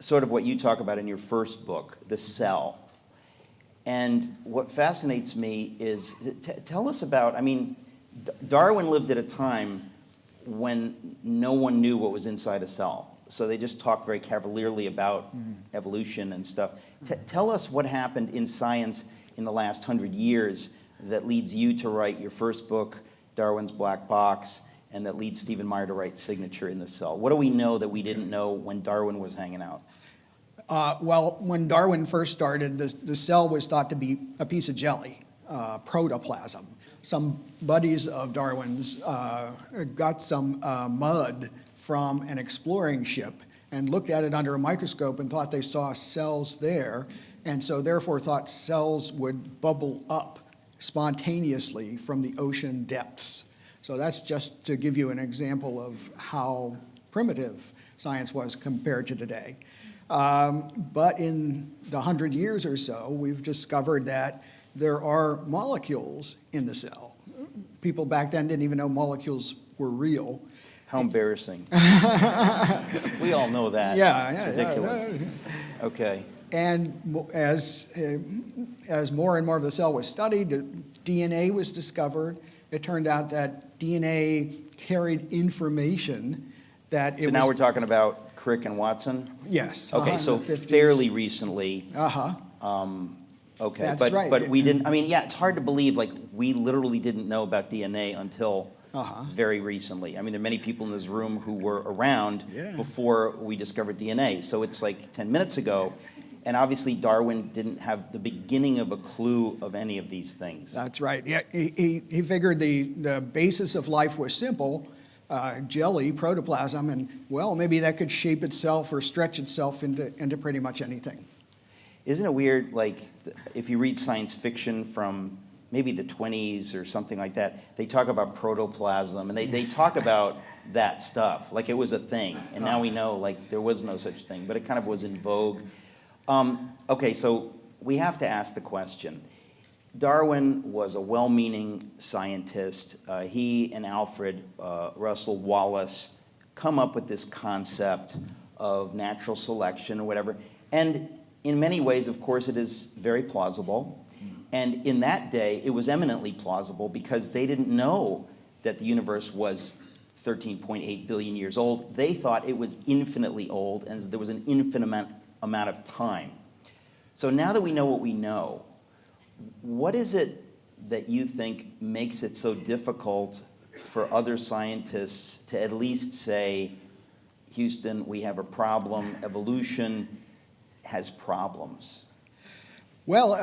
sort of what you talk about in your first book, the cell. And what fascinates me is, tell us about, I mean, Darwin lived at a time when no one knew what was inside a cell. So they just talked very cavalierly about evolution and stuff. Tell us what happened in science in the last 100 years that leads you to write your first book, Darwin's Black Box, and that leads Stephen Meyer to write Signature in the Cell. What do we know that we didn't know when Darwin was hanging out? Well, when Darwin first started, the cell was thought to be a piece of jelly, protoplasm. Some buddies of Darwin's got some mud from an exploring ship and looked at it under a microscope and thought they saw cells there, and so therefore thought cells would bubble up spontaneously from the ocean depths. So that's just to give you an example of how primitive science was compared to today. But in the 100 years or so, we've discovered that there are molecules in the cell. People back then didn't even know molecules were real. How embarrassing. We all know that. Yeah, it's ridiculous. Yeah. Okay. And as more and more of the cell was studied, DNA was discovered. It turned out that DNA carried information that it So now we're talking about Crick and Watson? Yes. Okay, so fairly recently. Okay, That's right. But we didn't, I mean, yeah, it's hard to believe, like, we literally didn't know about DNA until very recently. I mean, there are many people in this room who were around before we discovered DNA. So it's like 10 minutes ago, and obviously Darwin didn't have the beginning of a clue of any of these things. That's right. Yeah, he figured the basis of life was simple, jelly, protoplasm, and, well, maybe that could shape itself or stretch itself into pretty much anything. Isn't it weird, like, if you read science fiction from maybe the 20s or something like that, they talk about protoplasm, and they talk about that stuff, like it was a thing, and now we know, like, there was no such thing, but it kind of was in vogue. Okay, so we have to ask the question. Darwin was a well-meaning scientist. He and Alfred Russel Wallace come up with this concept of natural selection or whatever, and in many ways, of course, it is very plausible. And in that day, it was eminently plausible because they didn't know that the universe was 13.8 billion years old. They thought it was infinitely old and there was an infinite amount of time. So now that we know what we know, what is it that you think makes it so difficult for other scientists to at least say, Houston, we have a problem, evolution has problems? Well,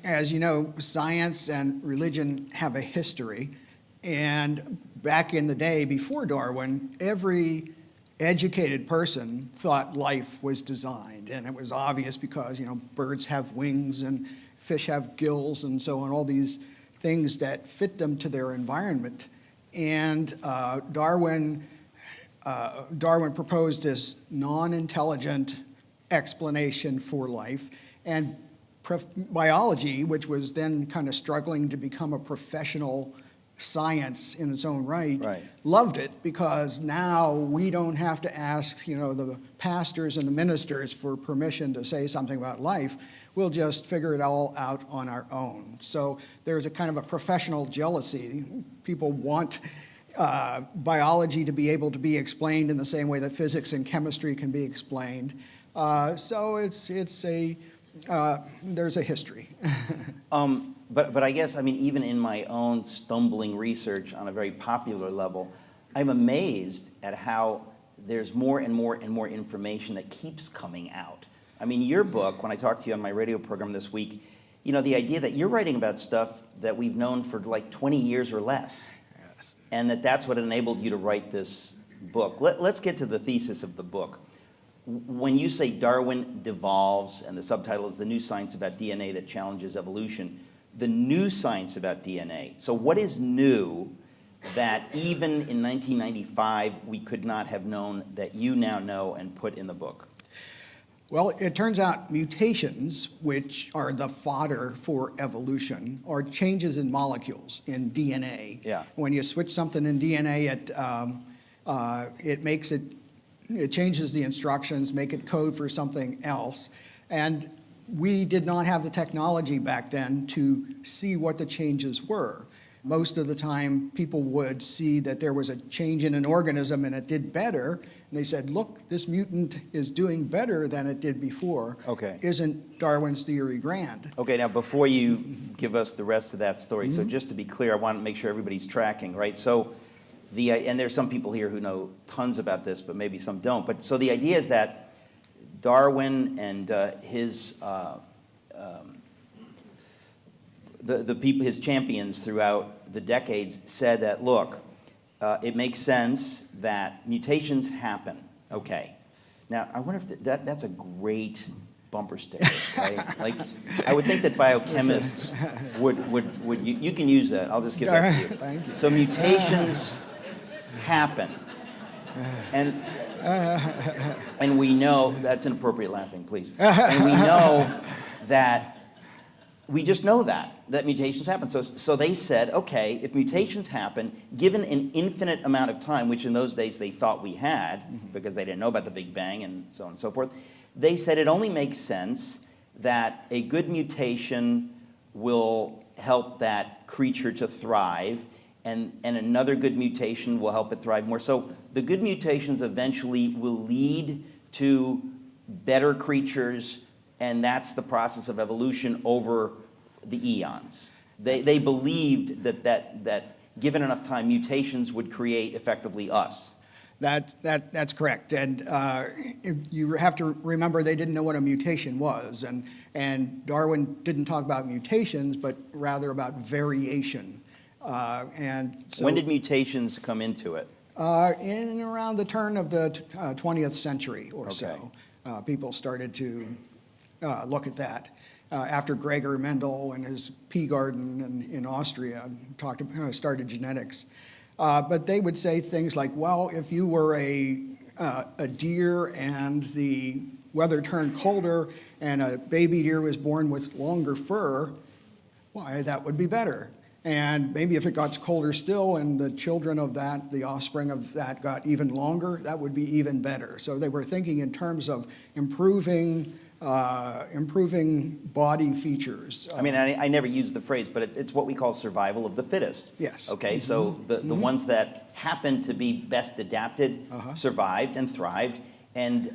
as you know, science and religion have a history. And back in the day before Darwin, every educated person thought life was designed. And it was obvious because, you know, birds have wings and fish have gills and so on, all these things that fit them to their environment. And Darwin proposed this non-intelligent explanation for life, and biology, which was then kind of struggling to become a professional science in its own right, loved it because now we don't have to ask, you know, the pastors and the ministers for permission to say something about life. We'll just figure it all out on our own. So there's a kind of a professional jealousy. People want biology to be able to be explained in the same way that physics and chemistry can be explained. So there's a history. But I guess, I mean, even in my own stumbling research on a very popular level, I'm amazed at how there's more and more and more information that keeps coming out. I mean, your book, when I talked to you on my radio program this week, you know, the idea that you're writing about stuff that we've known for like 20 years or less. Yes. And that's what enabled you to write this book. Let's get to the thesis of the book. When you say Darwin devolves, and the subtitle is The New Science About DNA That Challenges Evolution, the new science about DNA. So what is new that even in 1995 we could not have known that you now know and put in the book? Well, it turns out mutations, which are the fodder for evolution, are changes in molecules in DNA. Yeah. When you switch something in DNA, it makes it it changes the instructions, make it code for something else. And we did not have the technology back then to see what the changes were. Most of the time, people would see that there was a change in an organism and it did better. And they said, look, this mutant is doing better than it did before. Okay. Isn't Darwin's theory grand? Okay, now before you give us the rest of that story, so just to be clear, I want to make sure everybody's tracking, right? So and there's some people here who know tons about this, but maybe some don't. But so the idea is that Darwin and his the people, his champions throughout the decades, said that, look, it makes sense that mutations happen. Okay. Now, I wonder if that's a great bumper sticker, right? Like, I would think that biochemists would you can use that. I'll just give that to you. Thank you. So mutations happen. And we know, that's inappropriate laughing, please. And we know that, we just know that mutations happen. So they said, okay, if mutations happen, given an infinite amount of time, which in those days they thought we had, because they didn't know about the Big Bang and so on and so forth, they said it only makes sense that a good mutation will help that creature to thrive, and another good mutation will help it thrive more. So the good mutations eventually will lead to better creatures, and that's the process of evolution over the eons. They believed that given enough time, mutations would create effectively us. That's correct. And you have to remember they didn't know what a mutation was. And Darwin didn't talk about mutations, but rather about variation. And so, when did mutations come into it? In around the turn of the 20th century or Okay. so, people started to look at that. After Gregor Mendel and his pea garden in Austria started genetics. But they would say things like, well, if you were a deer and the weather turned colder and a baby deer was born with longer fur, why, that would be better. And maybe if it got colder still and the children of that, the offspring of that got even longer, that would be even better. So they were thinking in terms of improving body features. I mean, I never use the phrase, but it's what we call survival of the fittest. Yes. Okay, so the ones that happened to be best adapted survived and thrived and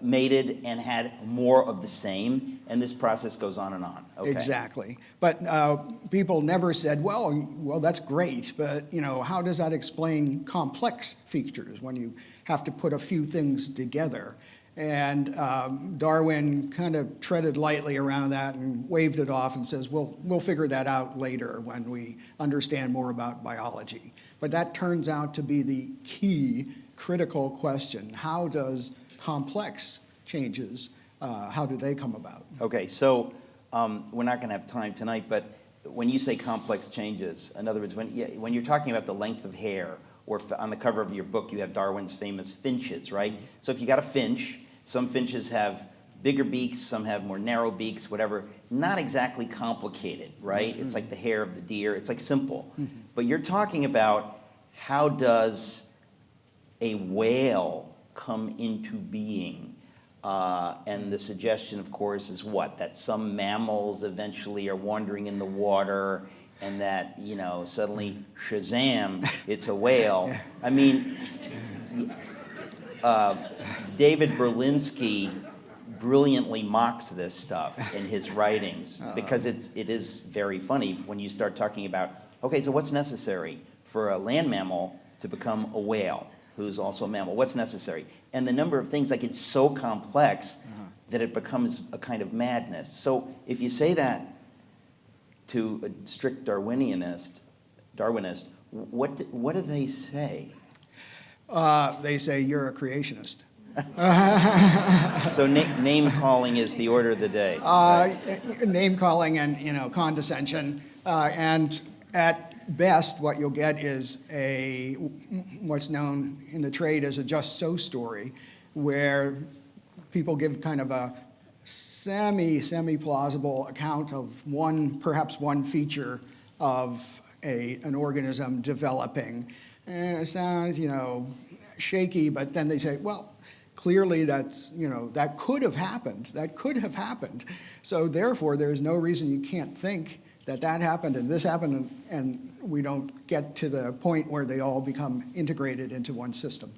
mated and had more of the same, and this process goes on and on. Okay? Exactly. But people never said, well, that's great, but how does that explain complex features when you have to put a few things together? And Darwin kind of treaded lightly around that and waved it off and says, we'll figure that out later when we understand more about biology. But that turns out to be the key critical question. How does complex changes, how do they come about? Okay, so we're not going to have time tonight, but when you say complex changes, in other words, when you're talking about the length of hair, or on the cover of your book you have Darwin's famous finches, right? So if you got a finch, some finches have bigger beaks, some have more narrow beaks, whatever. Not exactly complicated, right? It's like the hair of the deer. It's like simple. But you're talking about how does a whale come into being? And the suggestion, of course, is what? That some mammals eventually are wandering in the water and that, suddenly, Shazam, it's a whale. I mean, David Berlinski brilliantly mocks this stuff in his writings because it is very funny when you start talking about, okay, so what's necessary for a land mammal to become a whale, who's also a mammal? What's necessary? And the number of things, like it's so complex that it becomes a kind of madness. So if you say that to a strict Darwinist, what do they say? They say you're a creationist. So name calling is the order of the day. Name calling and condescension, and at best, what you'll get is what's known in the trade as a just so story, where people give kind of a semi-plausible account of perhaps one feature of an organism developing. And it sounds, shaky, but then they say, well, Clearly, that's, that could have happened. That could have happened. So therefore, there's no reason you can't think that that happened and this happened, and we don't get to the point where they all become integrated into one system.